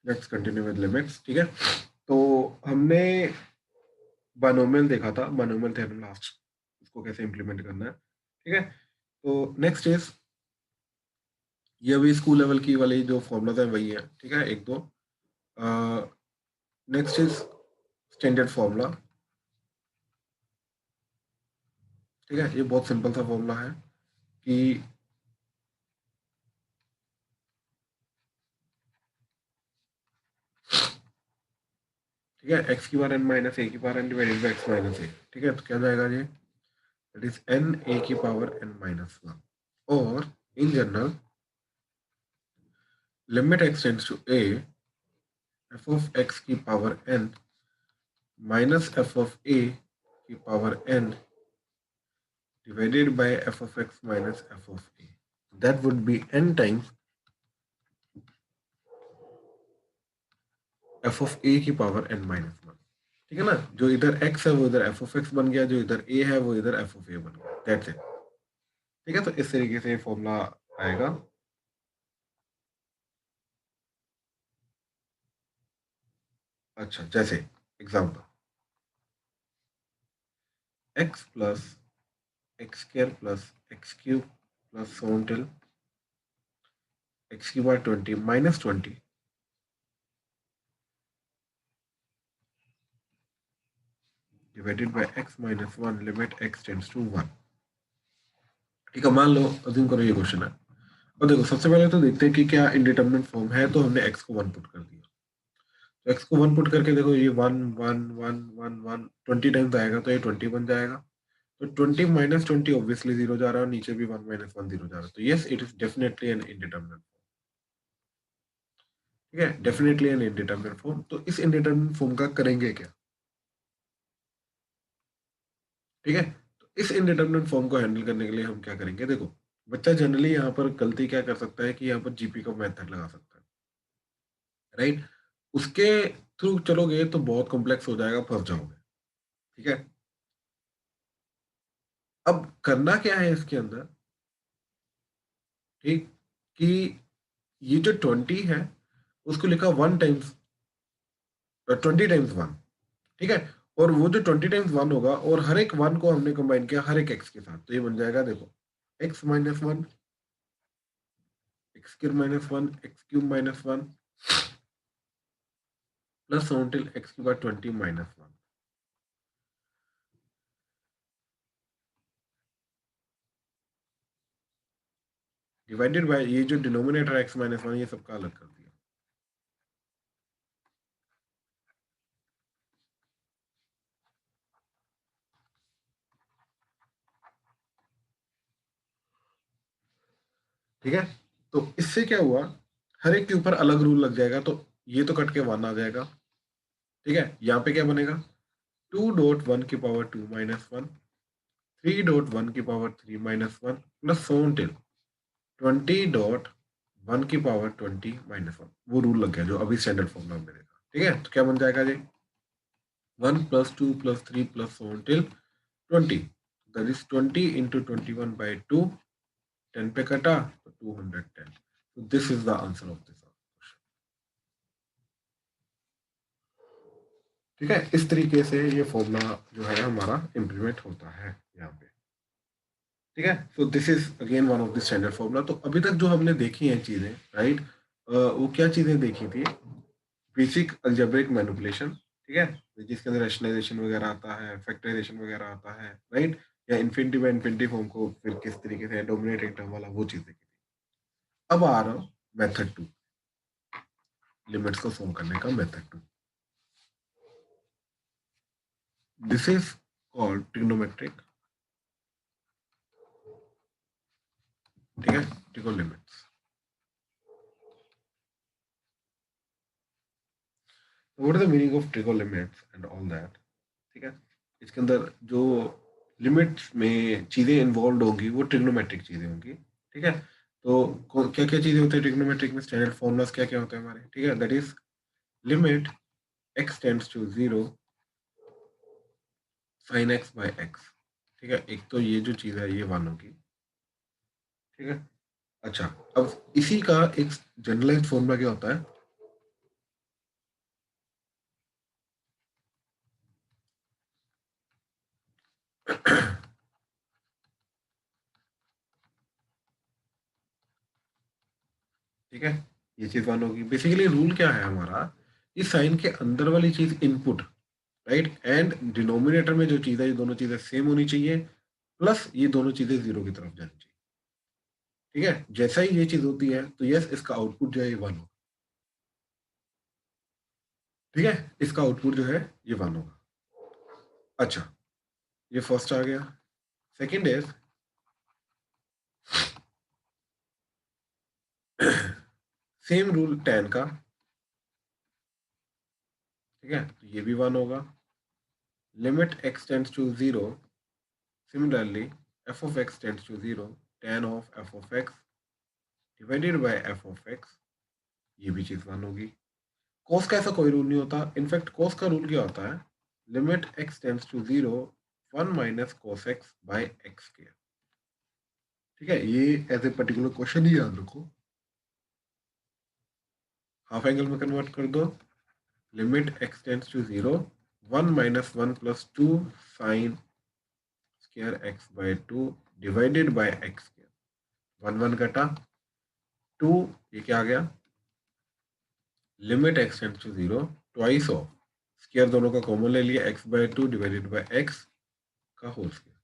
Let's continue with limits. ठीक है, तो हमने बायनोमियल देखा था, बायनोमियल थ्योरम लास्ट, उसको कैसे इंप्लीमेंट करना है। ठीक है, तो नेक्स्ट इज, ये अभी स्कूल लेवल की वाली जो फॉर्मूलाज है वही है। ठीक है, एक दो। Next is standard formula. ठीक है, ये बहुत सिंपल सा फॉर्मूला है कि ठीक है, एक्स की पावर एन माइनस ए की power n divided by x minus a. ठीक है, तो क्या जाएगा ये, दैट इज एन ए की पावर एन माइनस वन। और in general, limit x tends to a, f of x की power n minus f of a की power n divided by f of x minus f of a. That would be n times f of a की power n minus one. ठीक है ना, जो इधर x है वो इधर f of x बन गया, जो इधर a है वो इधर f of a बन गया। That's it. ठीक है, तो इस तरीके से फॉर्मूला आएगा। अच्छा, जैसे example, x plus x square plus x cube plus so on till x की power 20 minus 20 divided by x minus one limit x tends to one. ठीक है, मान लो, अज्यूम करो ये क्वेश्चन है। और देखो, सबसे पहले तो देखते हैं कि क्या इंडिटरमिनेट फॉर्म है, तो हमने x को वन पुट कर दिया। तो x को वन पुट करके देखो, ये one one one one one 20 times आएगा, तो ये 20 बन जाएगा। तो 20 माइनस 20 ऑब्वियसली जीरो जा रहा है, और नीचे भी वन माइनस वन जीरो जा रहा है, तो yes, it is definitely an indeterminate. ठीक है, डेफिनेटली एन इंडिटरमिनेट फॉर्म। तो इस इंडिटरमिनेट फॉर्म का करेंगे क्या? ठीक है, तो इस इंडिटरमिनेट फॉर्म को हैंडल करने के लिए हम क्या करेंगे, देखो, बच्चा जनरली यहाँ पर गलती क्या कर सकता है कि यहाँ पर जीपी का मेथड लगा सकता है, राइट। उसके थ्रू चलोगे तो बहुत कॉम्प्लेक्स हो जाएगा, फंस जाओगे। ठीक है, अब करना क्या है इसके अंदर, ठीक, कि ये जो 20 है उसको लिखा वन टाइम्स, 20 टाइम्स वन। ठीक है, और वो जो 20 टाइम्स वन होगा, और हर एक वन को हमने कंबाइन किया हर एक एक्स के साथ, तो ये बन जाएगा, देखो, x minus one, x cube minus one, x cube minus one plus till x की बार 20 माइनस वन डिवाइडेड बाय ये जो डिनोमिनेटर एक्स माइनस वन, ये सबका अलग कर दिया। ठीक है, तो इससे क्या हुआ, हर एक के ऊपर अलग रूल लग जाएगा, तो ये तो कट के वन आ जाएगा। ठीक है, यहाँ पे क्या बनेगा, 2.1 की पावर 2 माइनस वन, 3.1 की power 3 minus one plus so on till 20.1 की पावर 20 माइनस वन। वो रूल लग गया जो अभी स्टैंडर्ड फॉर्मूला में देखा। ठीक है, तो क्या बन जाएगा जी, 1 + 2 + 3 + सोन टिल 20, दैट इज 20 इंटू 21/2, 10 पे कटा तो 210। तो this is the answer of this question. ठीक है, इस तरीके से ये फॉर्मूला जो है हमारा इम्प्लीमेंट होता है यहाँ पे। ठीक है, so this is again one of the standard formula. तो अभी तक जो हमने देखी हैं चीजें, राइट, वो क्या चीजें देखी थी, बेसिक अलजेब्रिक मैनिपुलेशन। ठीक है, जिसके अंदर रैशनलाइजेशन वगैरह आता है, फैक्टराइजेशन वगैरह आता है, राइट, या इन्फिनिटी बाय इन्फिनिटी फॉर्म को फिर किस तरीके से डोमिनेटिंग टर्म वाला, वो चीज देखी थी। अब आ रहा हूँ मेथड टू, लिमिट्स को सोल्व करने का method two. This is called trigonometric. ठीक है, trigo limits. What is the meaning of trigo limits and all that. ठीक है, इसके अंदर जो लिमिट्स में चीजें इन्वॉल्व होंगी वो ट्रिग्नोमेट्रिक चीजें होंगी। ठीक है, तो क्या क्या चीजें होती है ट्रिग्नोमेट्रिक में, स्टैंडर्ड फॉर्मूलाज क्या क्या होते हैं हमारे। ठीक है, that is limit x tends to zero sine x by x. ठीक है, एक तो ये जो चीज है ये वन होगी। ठीक है, अच्छा, अब इसी का एक जनरलाइज्ड फॉर्मूला क्या होता है, ठीक है, ये चीज वन होगी। बेसिकली रूल क्या है हमारा, इस साइन के अंदर वाली चीज इनपुट, राइट, एंड डिनोमिनेटर में जो चीज है ये दोनों चीजें सेम होनी चाहिए, प्लस ये दोनों चीजें जीरो की तरफ जानी चाहिए। ठीक है, जैसा ही ये चीज होती है तो यस इसका आउटपुट जो है ये वन होगा। ठीक है, इसका आउटपुट जो है ये वन होगा। अच्छा, ये फर्स्ट आ गया। Second is same rule ten का। ठीक है, तो ये भी वन होगा। Limit x tends to zero, similarly f of x tends to zero, tan of f of x divided by f of x, ये भी चीज वन होगी। cos का ऐसा कोई रूल नहीं होता। इनफैक्ट cos का रूल क्या होता है, limit x tends to zero, one minus cos x by x square. ठीक है, ये एज ए पर्टिकुलर क्वेश्चन ही याद रखो। हाफ एंगल में कन्वर्ट कर दो, limit x tends to zero, one minus one plus two sine square x by two divided by x square. One one कटा, टू, ये क्या आ गया, limit x tends to zero, twice of square दोनों का common ले लिया, x by two divided by x का होल स्क्वायर।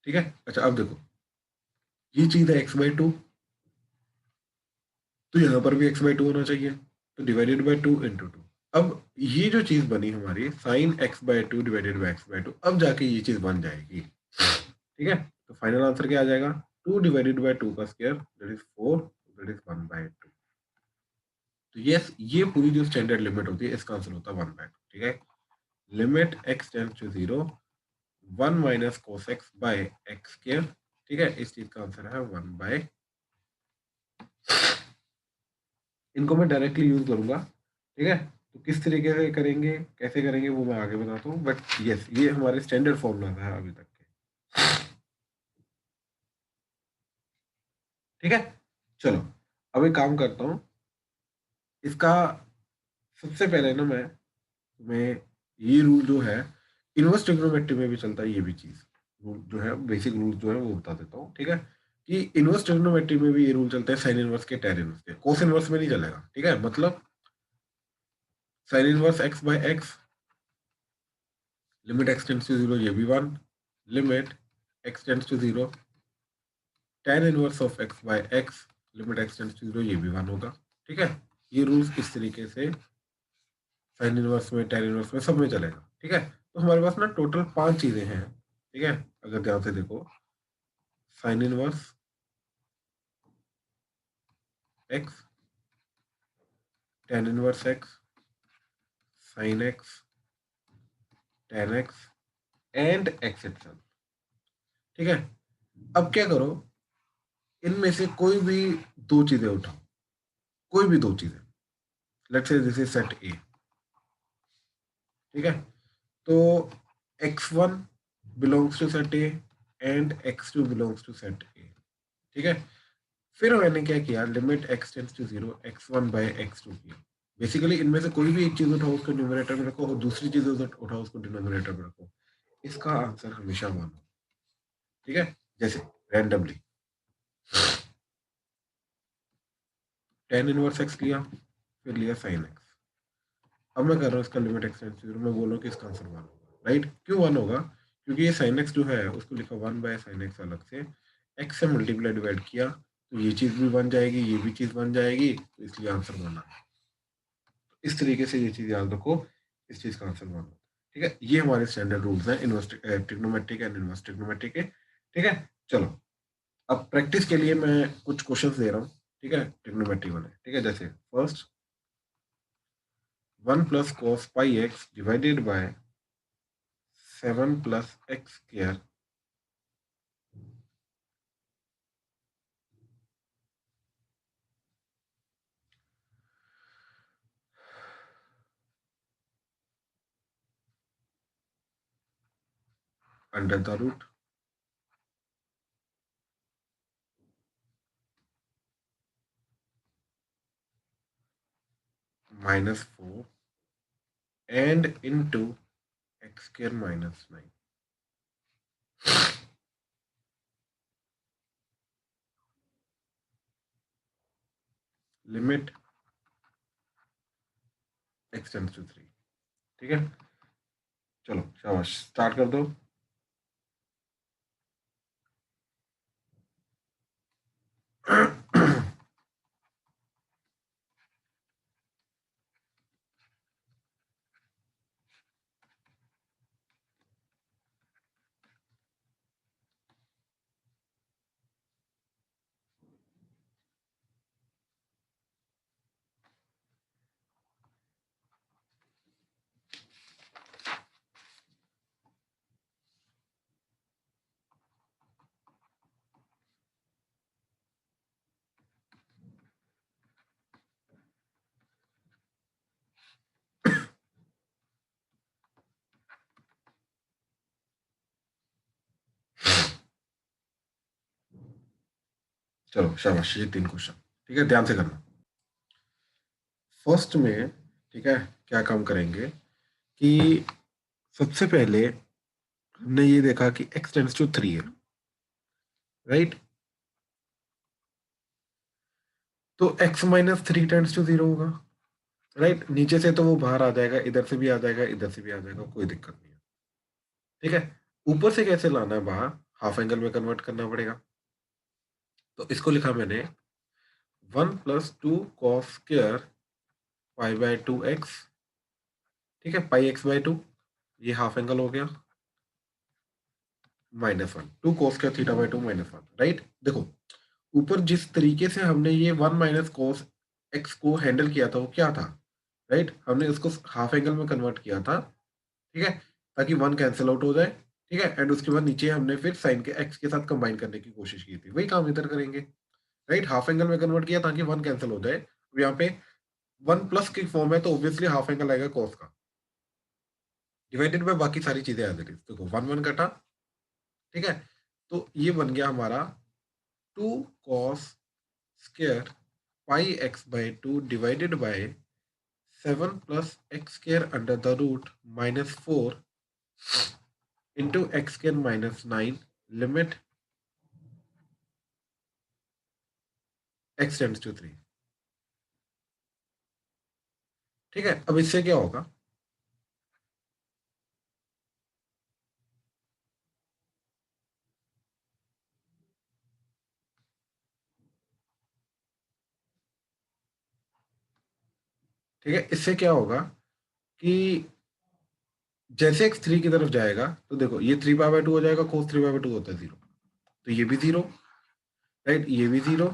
ठीक है, अच्छा अब देखो, ये चीज है एक्स बाय टू, तो यहाँ पर भी एक्स बाय टू होना चाहिए, तो divided by two into two. अब ये जो चीज बनी हमारी sign x by two divided by x by to, अब जाके ये चीज बन जाएगी। ठीक है, तो फाइनल आंसर क्या आ जाएगा, टू डिवाइडेड बाय टू का square that is four, that is one by two. तो यस, ये पूरी जो स्टैंडर्ड लिमिट होती है इसका आंसर होता है वन बाय टू। ठीक है, limit x tends to zero, one minus cos x by x square. ठीक है, इस चीज का आंसर है वन बाय, इनको मैं डायरेक्टली यूज करूंगा। ठीक है, तो किस तरीके से करेंगे, कैसे करेंगे वो मैं आगे बताता हूँ, बट यस ये हमारे स्टैंडर्ड फॉर्मूला है अभी तक के। ठीक है, चलो अब एक काम करता हूँ, इसका सबसे पहले ना मैं ये रूल जो है इनवर्स ट्रिग्नोमेट्री में भी चलता है, ये भी चीज रूल जो है, बेसिक रूल जो है वो बता देता हूँ। ठीक है, कि इनवर्स ट्रिग्नोमेट्री में भी ये रूल चलते हैं साइन इनवर्स के, tan इनवर्स के, कोस इनवर्स में नहीं चलेगा। ठीक है, मतलब sine inverse x by x, limit x tends to zero, ये भी one, limit x tends to zero, tan inverse of x by x, limit x tends to zero, ये भी वन होगा। ठीक है, ये रूल्स इस तरीके से साइन इनवर्स में, tan इनवर्स में, सब में चलेगा। ठीक है, तो हमारे पास ना टोटल पांच चीजें हैं। ठीक है, अगर ध्यान से देखो, sign inverse x, tan inverse x, sine x, tan x and x itself. ठीक है, अब क्या करो, इनमें से कोई भी दो चीजें उठाओ, कोई भी दो चीजें, let's say this is set A. ठीक है, तो x1 belongs to set A and x2 belongs to set A. ठीक है, फिर मैंने क्या किया, limit x tends to zero, x1 by x2 किया। बेसिकली इनमें से कोई भी एक चीज उठाओ उसको न्यूमरेटर में रखो, और दूसरी चीज उठाओ उसको डिनोमिनेटर में रखो, इसका आंसर हमेशा वन हो। ठीक है, जैसे रैंडमली tan इनवर्स x लिया, फिर लिया sin x। अब मैं कर रहा हूँ इसका limit x tends to zero, मैं बोल रहा हूँ कि इसका आंसर वन होगा। राइट, क्यों वन होगा, क्योंकि ये साइन एक्स जो है उसको लिखा वन बाय साइन एक्स अलग से, एक्स से मल्टीप्लाई डिवाइड किया, तो ये चीज भी बन जाएगी, ये भी चीज बन जाएगी, तो इसलिए आंसर वन है। इस तरीके से ये चीज याद रखो, इस चीज का आंसर वन होता है। ठीक है, ये हमारे स्टैंडर्ड रूल्स हैं inverse trigonometric and inverse trigonometric के। ठीक है, चलो अब प्रैक्टिस के लिए मैं कुछ क्वेश्चंस दे रहा हूँ। ठीक है, ट्रिग्नोमेट्री वाले। ठीक है, जैसे first, one plus cos pi x divided by seven plus x square under the root minus four and into x square minus nine. Limit x tends to 3। ठीक है, चलो शाबाश, स्टार्ट कर दो। चलो शाबाश, ये 3 क्वेश्चन। ठीक है, ध्यान से करना। फर्स्ट में, ठीक है, क्या काम करेंगे कि सबसे पहले हमने ये देखा कि x टेंड्स टू 3 है, राइट। तो x माइनस 3 टेंड्स टू 0 होगा, राइट। नीचे से तो वो बाहर आ जाएगा, इधर से भी आ जाएगा, इधर से भी आ जाएगा, कोई दिक्कत नहीं है। ठीक है, ऊपर से कैसे लाना है बाहर, हाफ एंगल में कन्वर्ट करना पड़ेगा। तो इसको लिखा मैंने 1 + 2 cos² π/2x। ठीक है, πx/2, ये हाफ एंगल हो गया, -1, 2 cos²θ/2 -1, राइट। देखो, ऊपर जिस तरीके से हमने ये 1 - cos x को हैंडल किया था वो क्या था, राइट। हमने इसको हाफ एंगल में कन्वर्ट किया था, ठीक है, ताकि 1 कैंसिल आउट हो जाए। ठीक है, एंड उसके बाद नीचे हमने फिर साइन के x के साथ कंबाइन करने की कोशिश की थी, वही काम इधर करेंगे, राइट। हाफ एंगल में कन्वर्ट किया ताकि 1 कैंसिल हो जाए। अब यहाँ पे 1+ की फॉर्म है तो ऑब्वियसली हाफ एंगल आएगा cos का, डिवाइडेड बाय बाकी सारी चीजें आ जाएगी। देखो 1 1 कटा, ठीक है, तो ये बन गया हमारा 2 cos² πx/2 divided by 7 + x² √-4 into x² -9 limit x tends to 3। ठीक है, अब इससे क्या होगा, ठीक है, इससे क्या होगा कि जैसे x 3 की तरफ जाएगा तो देखो ये 3π/2 हो जाएगा, cos 3π/2 होता है 0, तो ये भी 0, राइट, ये भी 0।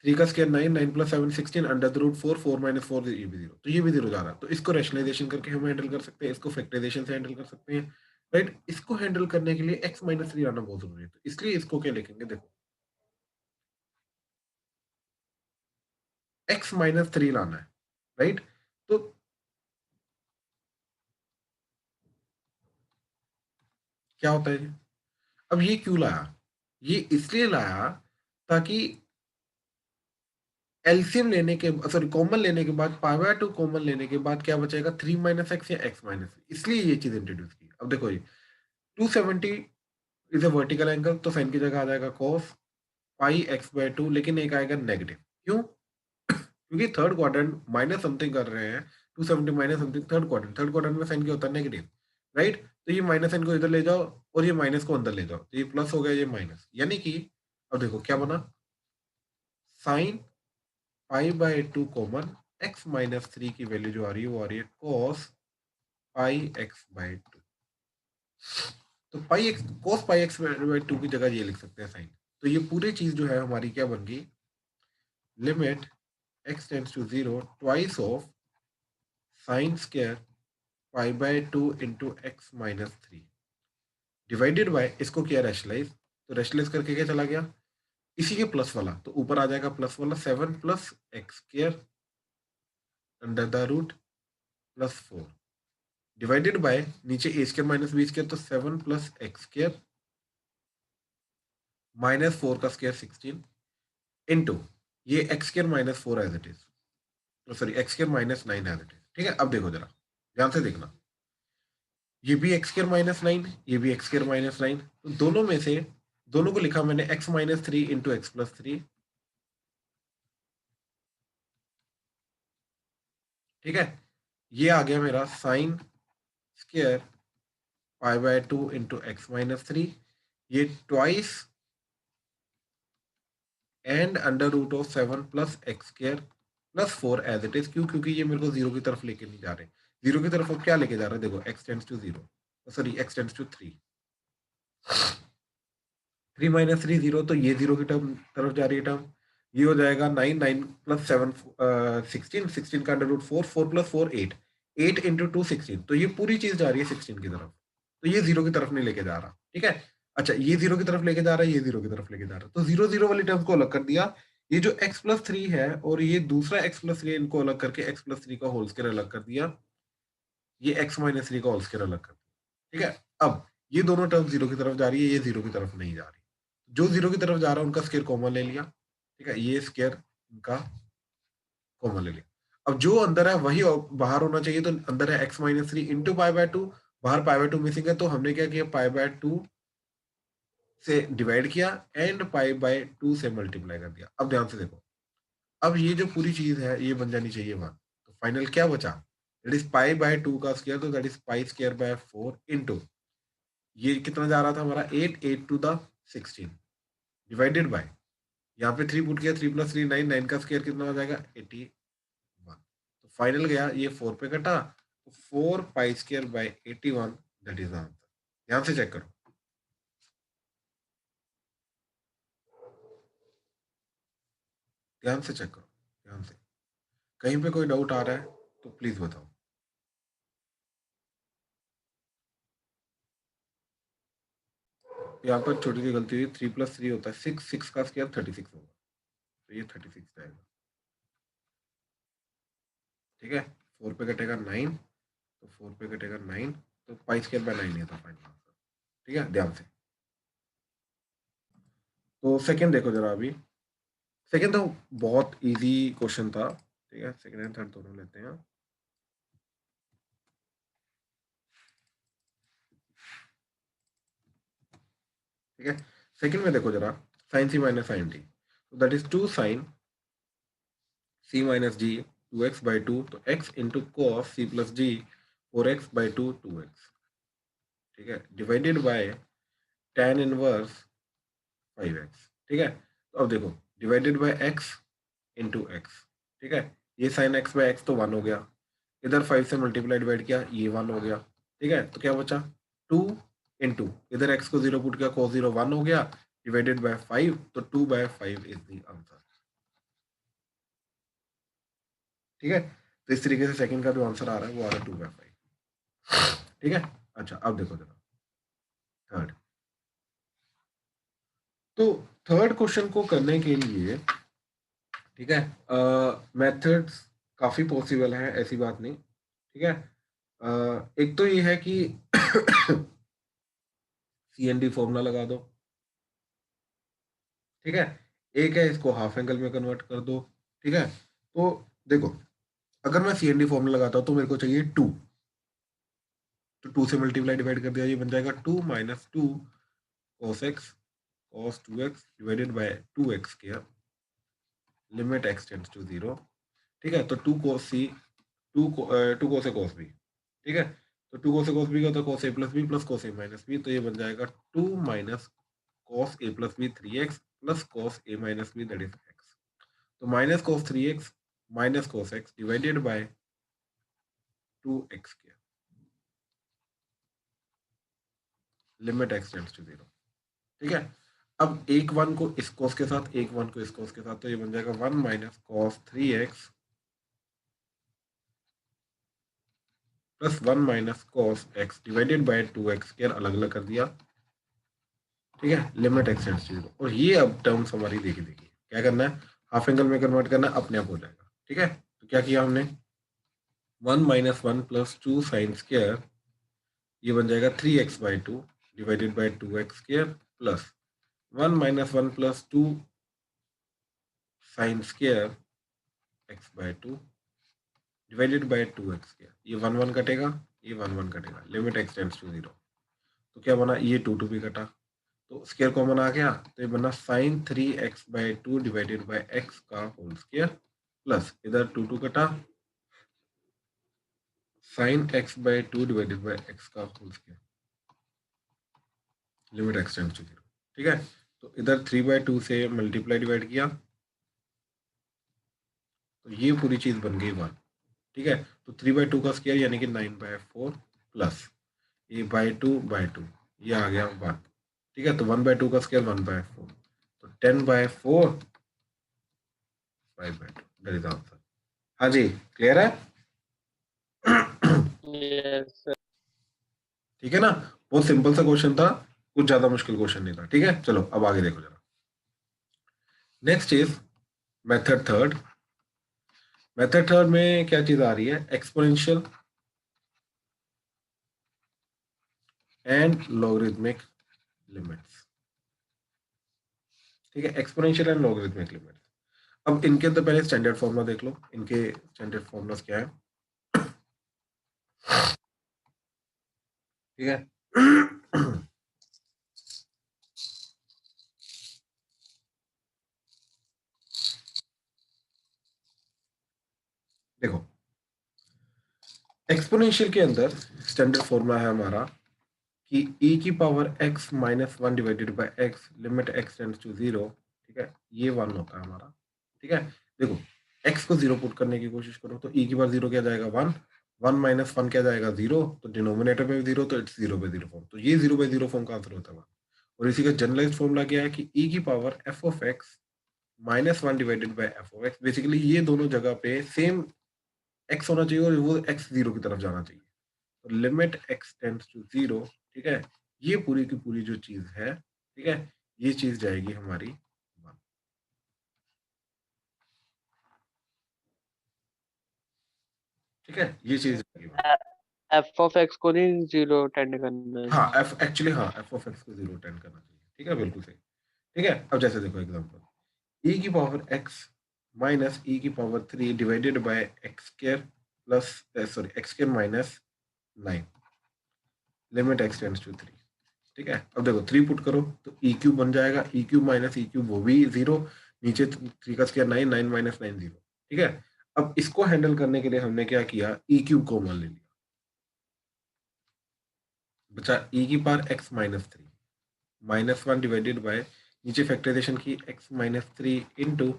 3 का स्क्वायर 9, 9 + 7 16 √4, 4 - 4, ये भी 0, तो ये भी 0 जा रहा है। तो इसको रैशनलाइजेशन करके हम हैंडल कर सकते हैं, इसको फैक्टराइजेशन से हैंडल कर सकते हैं, राइट। इसको हैंडल करने के लिए x - 3 आना बहुत जरूरी है, तो इसलिए इसको क्या लिखेंगे, देखो x - 3 लाना है, राइट। तो क्या होता है ये? अब ये क्यों लाया, ये इसलिए लाया ताकि एलसीएम लेने के, सॉरी, कॉमन लेने के बाद, π/2 कॉमन लेने के बाद क्या बचेगा, 3 - x या x - इसलिए ये चीज इंट्रोड्यूस की। अब देखो ये 270 इज अ वर्टिकल एंगल, तो साइन की जगह आ जाएगा cos πx/2, लेकिन एक आएगा नेगेटिव, क्यों, क्योंकि थर्ड क्वाड्रेंट माइनस समथिंग कर रहे हैं, 270 माइनस समथिंग, थर्ड क्वाड्रेंट में साइन क्या होता है, नेगेटिव, राइट। तो ये माइनस साइन को इधर ले जाओ और ये माइनस को अंदर ले जाओ, तो ये प्लस हो गया, ये माइनस, यानी कि अब देखो क्या बना, साइन π/2 कॉमन, x - 3 की वैल्यू जो आ रही है वो आ रही है cos πx/2। तो पाई एक्स, cos πx/2 की जगह ये लिख सकते हैं साइन। तो ये पूरी चीज जो है हमारी क्या बन गई, limit x tends to 0 twice of sin² π/2 into x - 3 divided by, इसको किया रैशनलाइज, तो रैशनलाइज करके क्या चला गया, इसी के प्लस वाला, तो ऊपर आ जाएगा प्लस वाला, 7 + x² √+4 डिवाइडेड बाय नीचे a² - b² तो 7 + x² -4 का स्क्वायर 16 इंटू ये x² -4 as it is, sorry x² -9 as it is. ठीक है, अब देखो जरा ध्यान से देखना, ये भी एक्स स्क्र माइनस 9, ये भी एक्स स्क्र माइनस 9, तो दोनों में से दोनों को लिखा मैंने x minus 3 into x plus 3। ठीक है, ये आ गया मेरा sine square pi by 2 into x minus 3, ये twice and under root of 7 plus x square plus 4 as it is. क्यों? क्योंकि ये मेरे को जीरो की तरफ लेके नहीं जा रहे। जीरो की तरफ अब क्या लेके जा रहा है? देखो x tends to zero, sorry x tends to 3, 3 minus 3 zero, तो ये जीरो की टर्म तरफ जा रही है टर्म। ये हो जाएगा 9, 9 प्लस 7 16, 16 का अंडर रूट 4, 4 प्लस 4 8, 8 इंटू 2 16, तो ये पूरी चीज जा रही है 16 की तरफ, तो ये जीरो की तरफ नहीं लेके जा रहा। ठीक है, अच्छा ये जीरो की तरफ लेके जा रहा है, ये जीरो की तरफ लेके जा रहा है, तो जीरो जीरो वाली टर्म्स को अलग कर दिया। ये जो x प्लस 3 है और ये दूसरा x प्लस 3, इनको अलग करके x प्लस 3 का होल स्क्वायर अलग कर दिया, ये x माइनस 3 का होल स्क्वायर अलग कर दिया। ठीक है, अब ये दोनों टर्म जीरो की तरफ जा रही है, ये जीरो की तरफ नहीं जा रही। जो जीरो की तरफ जा रहा है उनका स्क्वायर कॉमन ले लिया। ठीक है, ये स्क्वायर उनका कॉमन ले लिया। अब जो अंदर है वही बाहर होना चाहिए, तो अंदर है x minus 3 into pi by 2, बाहर पाई बाय 2 मिसिंग है, तो हमने क्या किया, पाई बाय 2 से डिवाइड किया एंड पाई बाय 2 से मल्टीप्लाई कर दिया। अब ध्यान से देखो, अब ये जो पूरी चीज है ये बन जानी चाहिए 1, तो फाइनल क्या बचा, दैट इज पाई बाय 2 का स्क्वायर, तो that is pi square by 4 into, ये कितना जा रहा था हमारा 8, 8 टू द 16 डिवाइडेड बाय, यहाँ पे 3 पुट किया, 3 प्लस 3 9, 9 का स्क्वायर कितना हो जाएगा 81, तो फाइनल गया ये 4 पे कटा, तो 4 pi square by 81, that is the answer. ध्यान से चेक करो, ध्यान से चेक करो, ध्यान से, कहीं पे कोई डाउट आ रहा है तो प्लीज बताओ। यहाँ पर छोटी सी गलती हुई, 3 प्लस 3 होता है 6, 6 का स्क्वायर 36 होगा, तो ये 36 जाएगा। ठीक है, 4 पे कटेगा 9, तो 4 पे कटेगा 9, तो पाई स्क्वायर बाय 9 है तो फाइनल आंसर। ठीक है, ध्यान से। तो सेकंड देखो जरा अभी, सेकंड तो बहुत इजी क्वेश्चन था। ठीक है, सेकंड एंड थर्ड दोनों लेते हैं। ठीक है, सेकंड में देखो जरा, sine C minus sine T, तो that is 2 sine C minus G 2x by 2, तो x into cos C plus G 4x by 2 2x। ठीक है, divided bye tan inverse 5x। ठीक है, तो अब देखो, divided by x into x. ठीक है, ये साइन x बाय x तो 1 हो गया, इधर 5 से मल्टीप्लाई डिवाइड किया, ये 1 हो गया। ठीक है, तो क्या बचा 2 इंटू, इधर x को 0 पुट किया, cos 0 1 हो गया, डिवाइडेड बाय 5, तो 2 बाय 5 इज द आंसर। ठीक है, तो इस तरीके से सेकंड का जो आंसर आ रहा है वो आ रहा है 2 बाय 5। ठीक है, अच्छा अब देखो जरा थर्ड। तो थर्ड क्वेश्चन को करने के लिए, ठीक है, मेथड्स काफी पॉसिबल है, ऐसी बात नहीं। ठीक है, एक तो ये है कि CND फॉर्मूला लगा दो। ठीक है, एक है इसको हाफ एंगल में कन्वर्ट कर दो। ठीक है, तो देखो, अगर मैं CND फॉर्मूला लगाता हूँ तो मेरे को चाहिए 2, तो 2 से मल्टीप्लाई डिवाइड कर दिया, ये बन जाएगा 2 minus 2 cos x cos 2x divided by 2x square, limit x tends to 0। ठीक है, तो 2 cos c, 2 cos a cos b। ठीक है, तो 2 cos a cos b का होता है cos a plus b plus cos a minus b, तो ये बन जाएगा 2 minus cos a plus b 3x plus cos a minus b that is x, तो minus cos 3x minus cos x divided by 2x square, limit x tends to 0। ठीक है, अब एक one को इस cos के साथ, एक वन को इस cos के साथ, तो ये बन जाएगा 1 minus cos 3x plus 1 minus cos x divided by 2x square, अलग अलग कर दिया। ठीक है, लिमिट x टेंड्स टू 0, और ये अब टर्म्स हमारी देखी देखी क्या करना है, हाफ एंगल में कन्वर्ट करना है, अपने आप हो जाएगा। ठीक है, तो क्या किया हमने, 1 माइनस 1 प्लस 2 साइन स्क्वायर, ये बन जाएगा 3x by 2 divided by 2x square plus 1 minus 1 plus 2 sine square x by 2 divided by 2x square, ये 1 1 कटेगा, ये 1 कटेगा, लिमिट x टेंड्स टू 0। तो क्या बना, ये 2 भी कटा, तो स्क्वायर कॉमन आ गया, तो ये बना sine 3x/2 divided by x का होल स्क्वायर, प्लस इधर 2 कटा, sine x/2 divided by x का whole square, limit x tends to 0। ठीक है, तो इधर 3/2 से मल्टीप्लाई डिवाइड किया, तो ये पूरी चीज बन गई 1। ठीक है, तो 3/2 का स्क्वायर यानी कि 9/4 प्लस ये बाय टू ये आ गया 1। ठीक है, तो 1/2 का स्क्वायर 1/4, तो 10/4 5/2, दैट इज आंसर। हाँ जी, क्लियर है? Yes sir. ठीक है ना, बहुत सिंपल सा क्वेश्चन था, कुछ ज्यादा मुश्किल क्वेश्चन नहीं था। ठीक है, चलो अब आगे देखो जरा। Next is method third. Method third में क्या चीज आ रही है, एक्सपोनेंशियल एंड लॉगरिथमिक लिमिट्स। ठीक है, एक्सपोनेंशियल एंड लॉगरिथमिक लिमिट्स। अब इनके अंदर पहले स्टैंडर्ड फॉर्मूला देख लो, इनके स्टैंडर्ड फॉर्मूलास क्या है। ठीक है, देखो एक्सपोनेंशियल के अंदर स्टैंडर्ड फॉर्मूला है हमारा कि e की power x minus 1 divided by x limit x tends to 0। ठीक है, ये 1 होता है हमारा। ठीक है, देखो x को 0 पुट करने की कोशिश करो, तो e की पावर 0 क्या जाएगा 1, 1 माइनस 1 क्या जाएगा 0, तो डिनोमिनेटर में 0, तो इट्स 0/0 फॉर्म, तो ये 0/0 फॉर्म का आंसर होता है 1। और इसी का जनरलाइज्ड फॉर्मूला क्या है कि e की power f of x minus 1 divided by f of x, basically ये दोनों जगह पे सेम x होना चाहिए और वो x 0 की तरफ जाना चाहिए, तो लिमिट x टेंड्स टू 0। ठीक है, ये पूरी की पूरी जो चीज है, ठीक है, ये चीज जाएगी हमारी 1। ठीक है, ये चीज जाएगी 1। एफ ऑफ एक्स को नहीं जीरो अटेंड करना है। हाँ एफ एक्चुअली, हाँ एफ ऑफ एक्स को 0 टेंड करना चाहिए। ठीक है, बिल्कुल सही। ठीक है, अब जैसे देखो एग्जांपल, e की पावर x माइनस e की power 3 divided by x square plus, sorry x square minus 9, limit x tends to 3। ठीक है, अब देखो 3 पुट करो, तो ई क्यूब बन जाएगा, E cube minus E cube वो भी 0, नीचे 3 का स्क्वायर 9, 9 माइनस 9 0। ठीक है, अब इसको हैंडल करने के लिए हमने क्या किया, ई क्यूब कॉमन ले लिया, बचा ई की power x minus 3 minus 1 divided by, नीचे फैक्टराइजेशन की x minus 3 into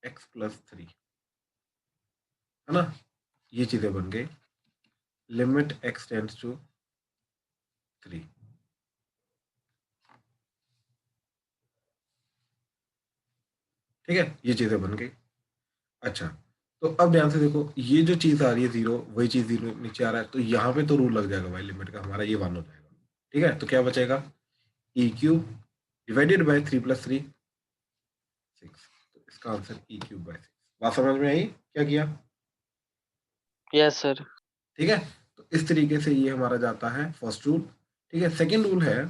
x plus 3, है ना, ये चीजें बन गई, लिमिट एक्स टेंड्स टू 3। ठीक है, ये चीजें बन गई। अच्छा, तो अब ध्यान से देखो, ये जो चीज आ रही है 0, वही चीज 0 नीचे आ रहा है, तो यहाँ पे तो रूल लग जाएगा भाई, लिमिट का हमारा ये 1 हो जाएगा। ठीक है, तो क्या बचेगा, ई क्यूब डिवाइडेड बाय 3 + 3 6, तो इसका आंसर ई क्यूब बाय 6। बात समझ में आई क्या किया? Yes sir. ठीक है, तो इस तरीके से ये हमारा जाता है फर्स्ट रूल। ठीक है, सेकेंड रूल है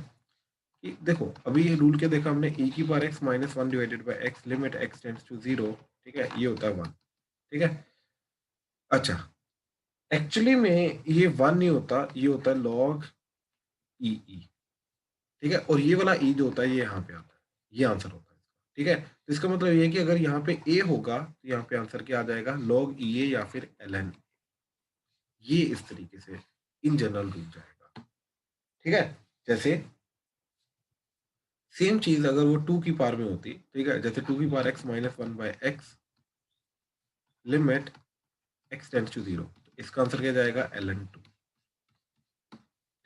कि देखो अभी ये रूल क्या देखा हमने, e की power x minus 1 divided by x limit x tends to 0। ठीक है, ये होता है 1। ठीक है, अच्छा, एक्चुअली में ये 1 नहीं होता, ये होता है log ई ई। ठीक है, और ये वाला ई जो होता है ये यहाँ पे आता है, ये आंसर होता है इसका। ठीक है, तो इसका मतलब ये है कि अगर यहाँ पे ए होगा तो यहाँ पे आंसर क्या आ जाएगा, log ई ए या फिर ln। ये इस तरीके से इन जनरल रूप जाएगा। ठीक है, जैसे सेम चीज अगर वो 2 की पावर में होती, ठीक है, जैसे 2 की power x minus 1 by x limit x tends to 0, इसका आंसर क्या जाएगा ln 2।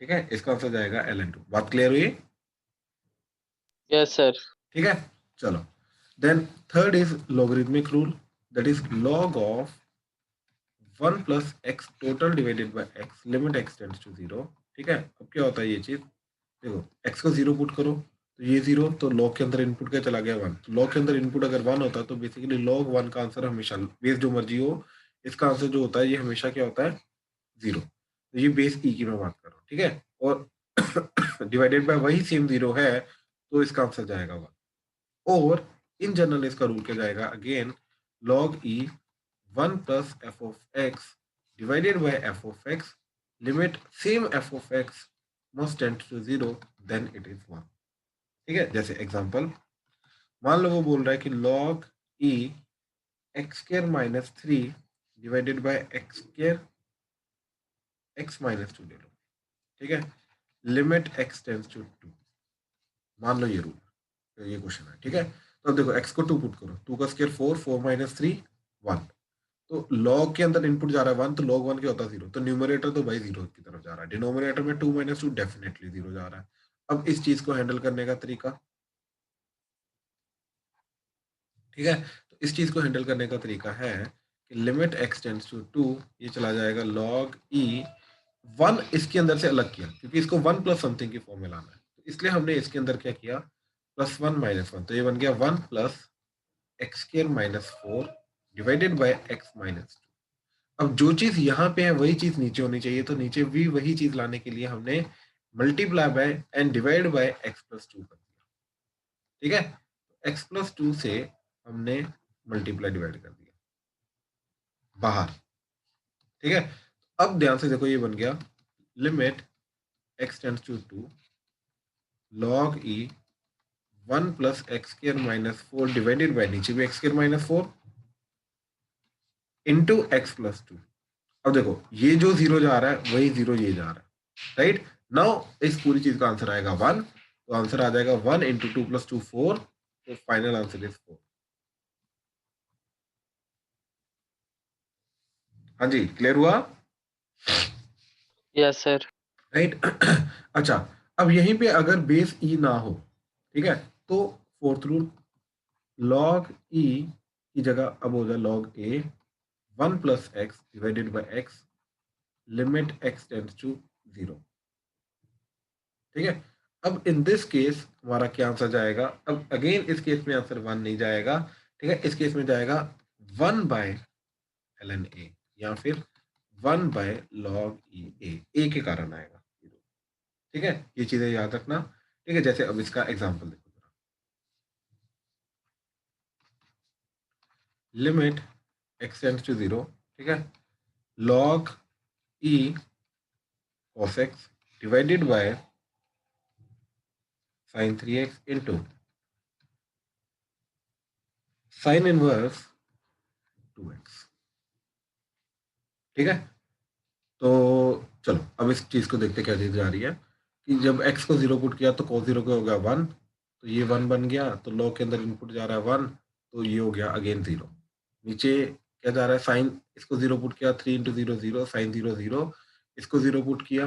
ठीक है, इसका आंसर जाएगा ln 2। बात क्लियर हुई? Yes sir. ठीक है, चलो then third is logarithmic rule, that is log of 1 plus x total divided by x limit x tends to 0। ठीक है, अब क्या होता है ये चीज, देखो x को 0 पुट करो, तो ये 0, तो log के अंदर इनपुट क्या चला गया 1, तो log के अंदर इनपुट अगर 1 होता तो बेसिकली log 1 का आंसर हमेशा, बेस जो मर्जी हो, इसका आंसर जो होता है ये हमेशा क्या होता है 0। तो ये बेस ई की मैं बात कर रहा हूँ। ठीक है, और डिवाइडेड बाय वही सेम 0 है, तो इसका आंसर जाएगा 1। और इन जनरल इसका रूल क्या जाएगा again, log e 1 plus f of x divided by f of x limit same f of x must tend to 0 then it is 1। ठीक है, जैसे एग्जांपल मान लो वो बोल रहा है कि log e x square minus 3 divided by x square x minus 2 ले लो। ठीक है, लिमिट x टेंड्स टू 2, मान लो ये रूल, तो ये क्वेश्चन है। ठीक है, तो अब देखो x को 2 पुट करो, 2 का स्क्वायर 4, 4 माइनस 3 1, तो log के अंदर इनपुट जा रहा है 1, तो log 1 क्या होता है 0, तो न्यूमरेटर तो भाई 0 की तरफ जा रहा है, डिनोमिनेटर में 2 माइनस 2 डेफिनेटली 0 जा रहा है। अब इस चीज को हैंडल करने का तरीका, ठीक है, तो इस चीज को हैंडल करने का तरीका है कि लिमिट x टेंड्स टू 2, ये चला जाएगा log e 1 इसके अंदर से अलग किया, क्योंकि इसको 1 प्लस समथिंग की फॉर्म में लाना है, तो इसलिए हमने इसके अंदर क्या किया, प्लस 1 माइनस 1, तो ये बन गया 1 plus x square minus 4 divided by x minus 2। अब जो चीज यहाँ पे है वही चीज नीचे होनी चाहिए, तो नीचे भी वही चीज लाने के लिए हमने multiply by and divide by x plus 2 कर दिया। ठीक है, x प्लस 2 से हमने मल्टीप्लाई डिवाइड कर दिया बाहर। ठीक है, अब ध्यान से देखो, ये बन गया limit x tends to 2 log e 1 plus x square minus 4 divided by, नीचे भी x square minus 4 into x plus 2। अब देखो ये जो 0 जा रहा है वही 0 ये जा रहा है, राइट। नाउ इस पूरी चीज का आंसर आएगा 1, तो आंसर आ जाएगा 1 इंटू 2 प्लस 2 4, तो फाइनल आंसर इज 4। हाँ जी, क्लियर हुआ? Yes sir. राइट। अच्छा, अब यहीं पे अगर बेस ई ना हो, ठीक है, तो फोर्थ रूल, log e की जगह अब हो जाए log a 1 plus x divided by x limit x tends to 0। ठीक है, अब इन दिस केस हमारा क्या आंसर जाएगा, अब अगेन इस केस में आंसर 1 नहीं जाएगा। ठीक है, इस केस में जाएगा 1 बाय ln a, या फिर 1 बाय log ए के कारण आएगा। ठीक है, ये चीजें याद रखना। ठीक है, जैसे अब इसका एग्जांपल देखो जरा, लिमिट x टेंड्स टू 0, ठीक है, log e cos x divided by sin 3x into sine inverse 2x। ठीक है, तो चलो अब इस चीज को देखते क्या चीज जा रही है, कि जब x को 0 पुट किया तो cos 0 का हो गया 1, तो ये 1 बन गया, तो log के अंदर इनपुट जा रहा है 1, तो ये हो गया अगेन 0। नीचे क्या जा रहा है, साइन, इसको 0 पुट किया 3 इंटू 0 0, साइन 0 0, इसको 0 पुट किया,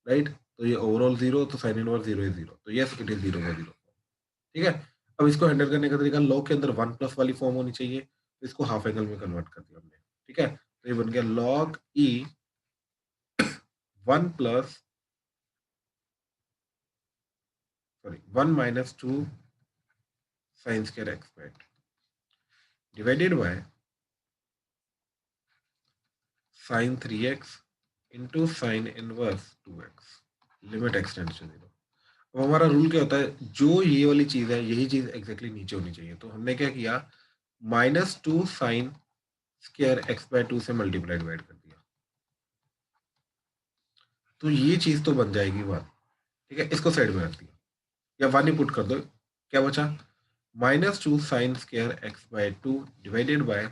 राइट, तो ये ओवरऑल 0, तो साइन इनवर्स 0 है 0, तो यस इट इज 0 बाय 0। ठीक है, अब इसको हैंडल करने का तरीका, log के अंदर 1 प्लस वाली फॉर्म होनी चाहिए, तो इसको हाफ एंगल में कन्वर्ट कर दिया हमने। ठीक है, तो ये बन गया log e 1 plus, sorry 1 minus 2 sine square x by 2 divided by sine 3x into sine inverse 2x limit x tends to 0। अब हमारा रूल क्या होता है, जो ये वाली चीज है यही चीज एग्जैक्टली नीचे होनी चाहिए, तो हमने क्या किया, minus 2 sine square x by 2 से मल्टीप्लाई डिवाइड कर दिया, तो ये चीज तो बन जाएगी 1। ठीक है, इसको साइड में रख दिया, या 1 ही पुट कर दो, क्या बचा, minus 2 sine square x by 2 divided by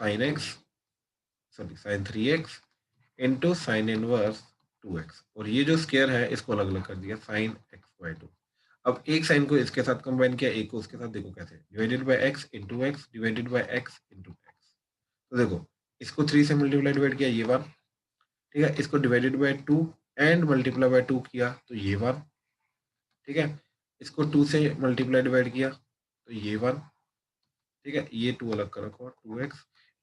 sine x, sorry sine 3x into sine inverse 2x, और ये जो स्क्वायर है इसको अलग अलग कर दिया, साइन एक्स बाय 2। अब एक साइन को इसके साथ कंबाइन किया, एक को उसके साथ, देखो कैसे, divided by x into x divided by x into x, तो देखो इसको 3 से मल्टीप्लाई डिवाइड किया, ये 1। ठीक है, इसको divided by 2 and multiply by 2 किया, तो ये 1। ठीक है, इसको 2 से मल्टीप्लाई डिवाइड किया, तो ये 1। ठीक है, ये 2 अलग कर रखो, 2x,